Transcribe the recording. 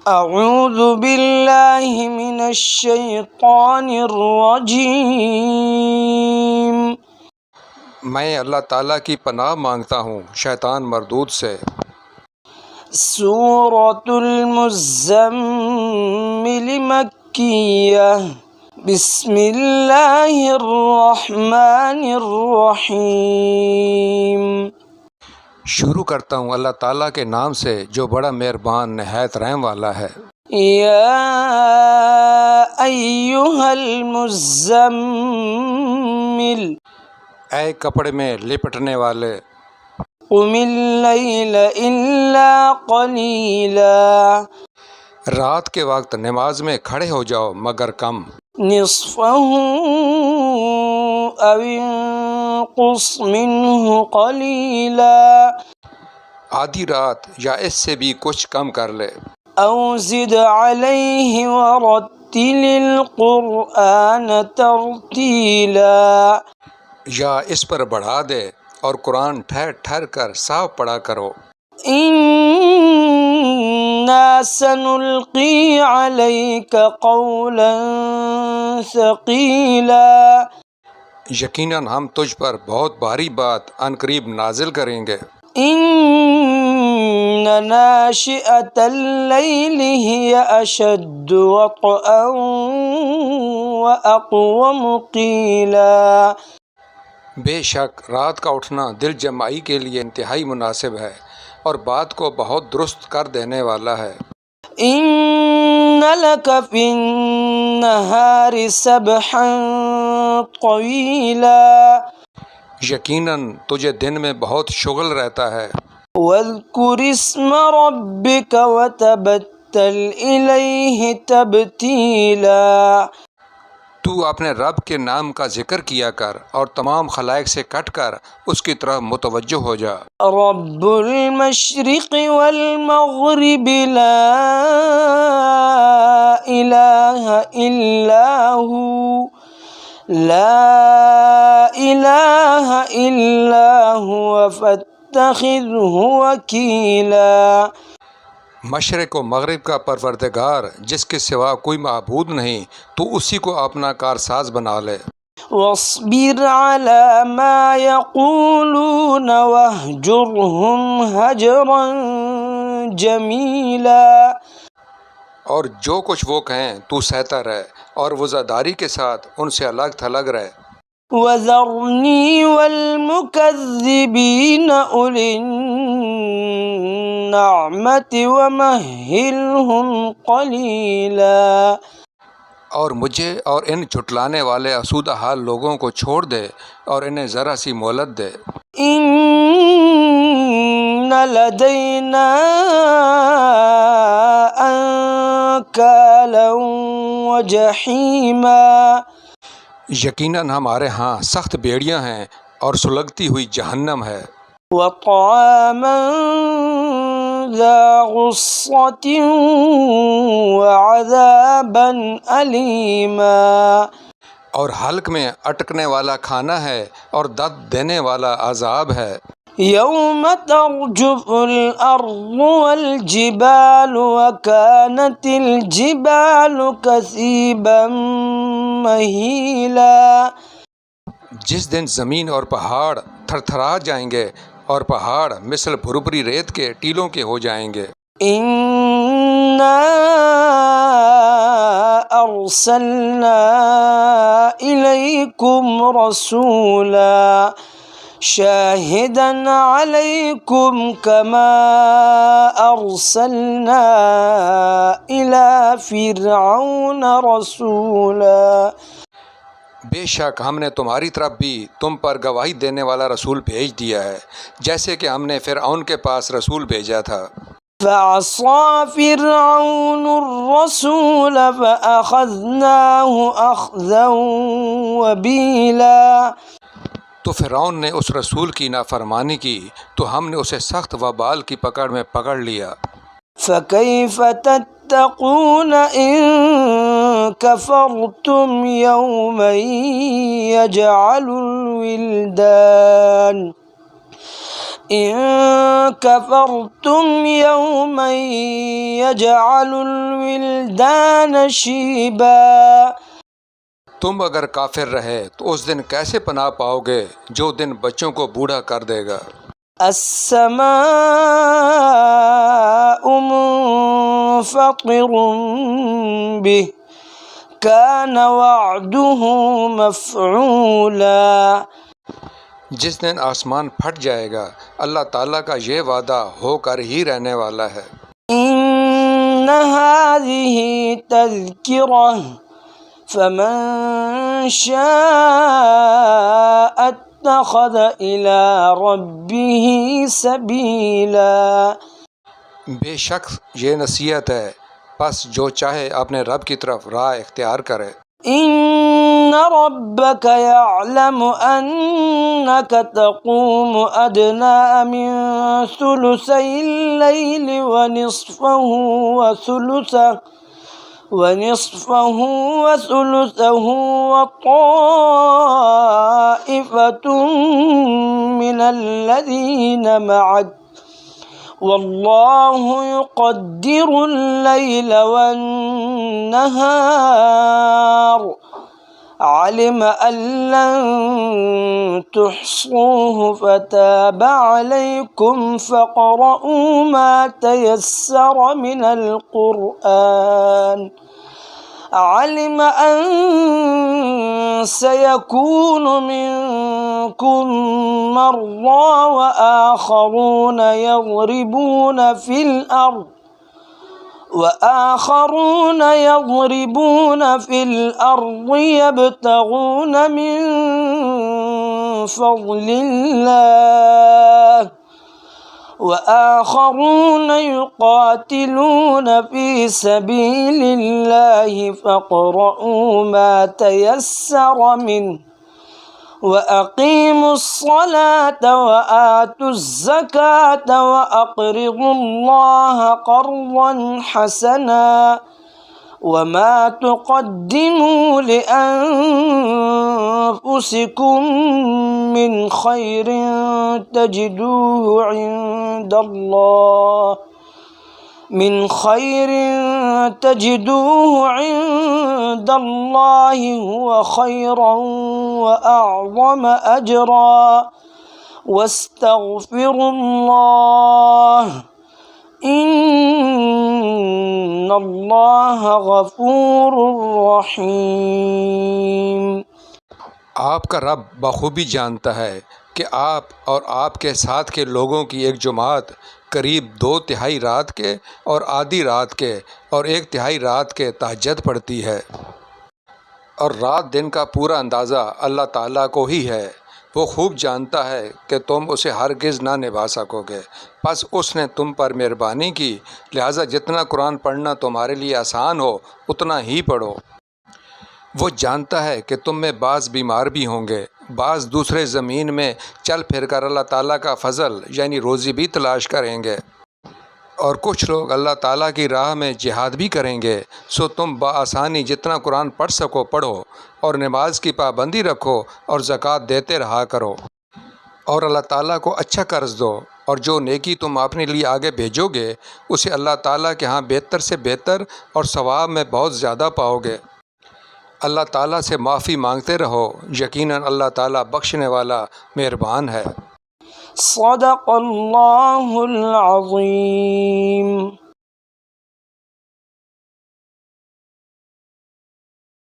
اعوذ باللہ من الشیطان الرجیم۔ میں اللہ تعالیٰ کی پناہ مانگتا ہوں شیطان مردود سے۔ سورۃ المزمل مکیہ۔ بسم اللہ الرحمن الرحیم۔ شروع کرتا ہوں اللہ تعالیٰ کے نام سے جو بڑا مہربان نہایت رحم والا ہے۔ یا ایہا المزمل، اے کپڑے میں لپٹنے والے، قم اللیل الا قلیلا، رات کے وقت نماز میں کھڑے ہو جاؤ مگر کم، نصفہ او انقص منہ قلیلا، آدھی رات یا اس سے بھی کچھ کم کر لے، او زد علیہ ورتل القرآن ترتیلا، یا اس پر بڑھا دے اور قرآن ٹھہر ٹھہر کر صاف پڑھا کرو۔ انا سنلقی علیک قولا ثقیلا، یقیناً ہم تجھ پر بہت بھاری بات عنقریب نازل کریں گے۔ ان ناشئۃ اللیل ہی اشد وطئا واقوم قیلا، بے شک رات کا اٹھنا دل جمائی کے لیے انتہائی مناسب ہے اور بات کو بہت درست کر دینے والا ہے۔ ان لک فی النہار سبحا طویلا، یقیناً تجھے دن میں بہت شغل رہتا ہے۔ واذکر اسم ربک وتبتل الیہ تبتیلا، تو اپنے رب کے نام کا ذکر کیا کر اور تمام خلائق سے کٹ کر اس کی طرف متوجہ ہو جا۔ رب المشرق والمغرب لا الہ الا ہو، لا الہ الا ہوا فاتخذہ وکیلا، مشرق و مغرب کا پروردگار جس کے سوا کوئی معبود نہیں، تو اسی کو اپنا کارساز بنا لے۔ واصبر علی ما یقولون واہجرہم ہجرا جمیلا، اور جو کچھ وہ کہیں تو سہتا رہ اور وزاداری کے ساتھ ان سے الگ تھلگ رہ۔ وذرنی والمکذبین اولی النعمت ومہلہم قلیلا، اور مجھے اور ان جھٹلانے والے آسودہ حال لوگوں کو چھوڑ دے اور انہیں ذرا سی مہلت دے۔ ان لدینا انکالا وجحیما، یقیناً ہمارے ہاں سخت بیڑیاں ہیں اور سلگتی ہوئی جہنم ہے۔ وطعاما ذا غصة وعذابا علیما، اور حلق میں اٹکنے والا کھانا ہے اور درد دینے والا عذاب ہے۔ یوم ترجف الارض والجبال وكانت الجبال کثیبا مہیلا، جس دن زمین اور پہاڑ تھر تھرا جائیں گے اور پہاڑ مثل بھربری ریت کے ٹیلوں کے ہو جائیں گے۔ انا ارسلنا الیکم رسولا شاہدا علیکم کما ارسلنا الی فرعون رسولا، بے شک ہم نے تمہاری طرف بھی تم پر گواہی دینے والا رسول بھیج دیا ہے جیسے کہ ہم نے فرعون کے پاس رسول بھیجا تھا۔ فعصى فرعون الرسول فأخذناه أخذا وبيلا، تو فرعون نے اس رسول کی نافرمانی کی تو ہم نے اسے سخت وبال کی پکڑ میں پکڑ لیا۔ فكيف تتقون إن كفرتم يوما يجعل الولدان إن كفرتم يوما يجعل الولدان شيبا تم اگر کافر رہے تو اس دن کیسے پناہ پاؤ گے جو دن بچوں کو بوڑھا کر دے گا۔ السماء منفطر به كان وعده مفعولا جس دن آسمان پھٹ جائے گا اللہ تعالیٰ کا یہ وعدہ ہو کر ہی رہنے والا ہے۔ إن هذه تذكرة فمن شاء اتخذ إلى ربه سبيلا بے شک یہ نصیحت ہے، پس جو چاہے اپنے رب کی طرف راہ اختیار کرے۔ إن ربك يعلم أنك تقوم أدنى من ثلثي الليل ونصفه وثلثه وطائفة من الذين معك والله يقدر الليل والنهار علم أن لن تحصوه فتاب عليكم فاقرؤوا ما تيسر من القرآن علم أن سيكون منكم مرضى وآخرون يضربون في الأرض يبتغون من فضل الله وآخرون يقاتلون في سبيل الله فاقرؤوا ما تيسر منه وأقيموا الصلاة وآتوا الزكاة وأقرضوا الله قرضا حسنا وما تقدموا لأنفسكم من خير تجدوه عند الله هو خيرا وأعظم أجرا واستغفروا الله إن الله غفور رحيم۔ آپ کا رب بخوبی جانتا ہے کہ آپ اور آپ کے ساتھ کے لوگوں کی ایک جماعت قریب 2/3 رات کے اور آدھی رات کے اور 1/3 رات کے تہجد پڑھتی ہے، اور رات دن کا پورا اندازہ اللہ تعالیٰ کو ہی ہے۔ وہ خوب جانتا ہے کہ تم اسے ہرگز نہ نبھا سکو گے، پس اس نے تم پر مہربانی کی، لہٰذا جتنا قرآن پڑھنا تمہارے لیے آسان ہو اتنا ہی پڑھو۔ وہ جانتا ہے کہ تم میں بعض بیمار بھی ہوں گے، بعض دوسرے زمین میں چل پھر کر اللہ تعالیٰ کا فضل یعنی روزی بھی تلاش کریں گے، اور کچھ لوگ اللہ تعالیٰ کی راہ میں جہاد بھی کریں گے۔ سو تم بآسانی جتنا قرآن پڑھ سکو پڑھو، اور نماز کی پابندی رکھو اور زکوٰۃ دیتے رہا کرو، اور اللہ تعالیٰ کو اچھا قرض دو، اور جو نیکی تم اپنے لیے آگے بھیجو گے اسے اللہ تعالیٰ کے ہاں بہتر سے بہتر اور ثواب میں بہت زیادہ پاؤ گے۔ اللہ تعالیٰ سے معافی مانگتے رہو، یقیناً اللہ تعالیٰ بخشنے والا مہربان ہے۔ صدق اللہ العظیم۔